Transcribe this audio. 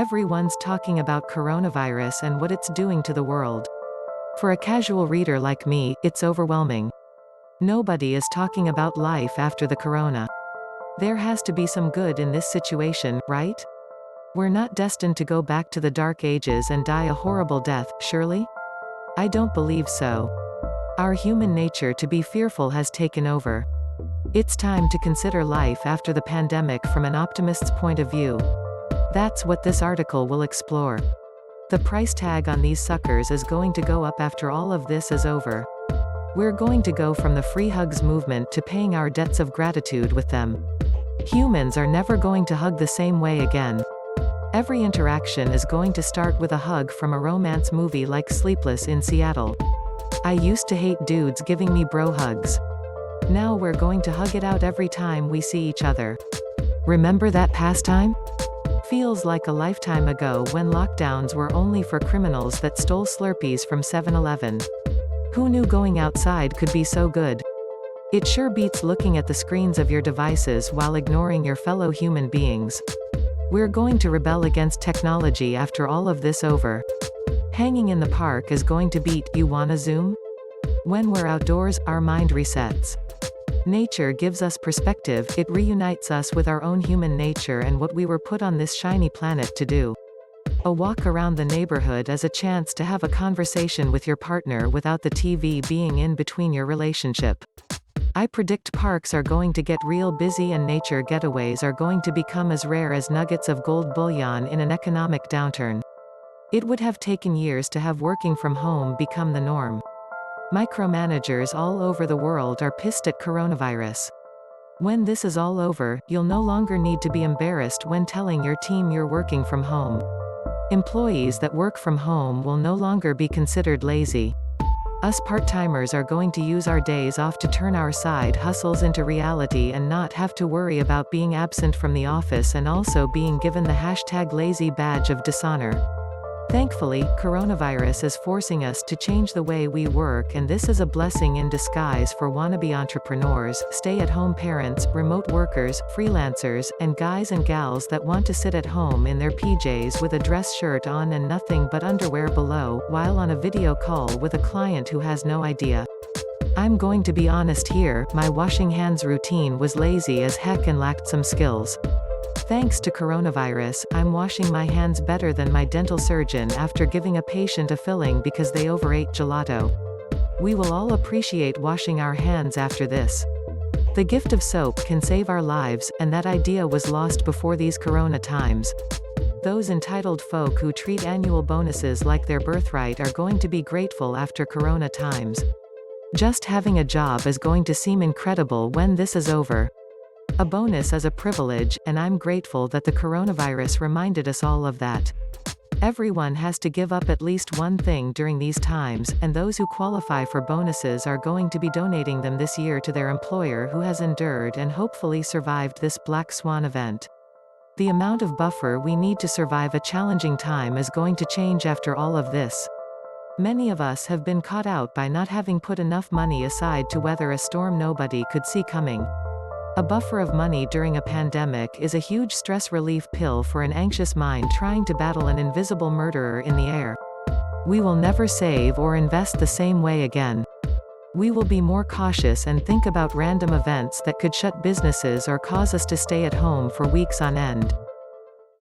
Everyone's talking about coronavirus and what it's doing to the world. For a casual reader like me, it's overwhelming. Nobody is talking about life after the corona. There has to be some good in this situation, right? We're not destined to go back to the dark ages and die a horrible death, surely? I don't believe so. Our human nature to be fearful has taken over. It's time to consider life after the pandemic from an optimist's point of view. That's what this article will explore. The price tag on these suckers is going to go up after all of this is over. We're going to go from the free hugs movement to paying our debts of gratitude with them. Humans are never going to hug the same way again. Every interaction is going to start with a hug from a romance movie like Sleepless in Seattle. I used to hate dudes giving me bro hugs. Now we're going to hug it out every time we see each other. Remember that pastime? Feels like a lifetime ago when lockdowns were only for criminals that stole Slurpees from 7-Eleven. Who knew going outside could be so good? It sure beats looking at the screens of your devices while ignoring your fellow human beings. We're going to rebel against technology after all of this over. Hanging in the park is going to beat "you wanna Zoom?" When we're outdoors, our mind resets. Nature gives us perspective, it reunites us with our own human nature and what we were put on this shiny planet to do. A walk around the neighborhood is a chance to have a conversation with your partner without the TV being in between your relationship. I predict parks are going to get real busy and nature getaways are going to become as rare as nuggets of gold bullion in an economic downturn. It would have taken years to have working from home become the norm. Micromanagers all over the world are pissed at coronavirus. When this is all over, you'll no longer need to be embarrassed when telling your team you're working from home. Employees that work from home will no longer be considered lazy. Us part-timers are going to use our days off to turn our side hustles into reality and not have to worry about being absent from the office and also being given the #lazy badge of dishonor. Thankfully, coronavirus is forcing us to change the way we work, and this is a blessing in disguise for wannabe entrepreneurs, stay-at-home parents, remote workers, freelancers, and guys and gals that want to sit at home in their PJs with a dress shirt on and nothing but underwear below, while on a video call with a client who has no idea. I'm going to be honest here, my washing hands routine was lazy as heck and lacked some skills. Thanks to coronavirus, I'm washing my hands better than my dental surgeon after giving a patient a filling because they overate gelato. We will all appreciate washing our hands after this. The gift of soap can save our lives, and that idea was lost before these corona times. Those entitled folk who treat annual bonuses like their birthright are going to be grateful after corona times. Just having a job is going to seem incredible when this is over. A bonus is a privilege, and I'm grateful that the coronavirus reminded us all of that. Everyone has to give up at least one thing during these times, and those who qualify for bonuses are going to be donating them this year to their employer who has endured and hopefully survived this black swan event. The amount of buffer we need to survive a challenging time is going to change after all of this. Many of us have been caught out by not having put enough money aside to weather a storm nobody could see coming. A buffer of money during a pandemic is a huge stress relief pill for an anxious mind trying to battle an invisible murderer in the air. We will never save or invest the same way again. We will be more cautious and think about random events that could shut businesses or cause us to stay at home for weeks on end.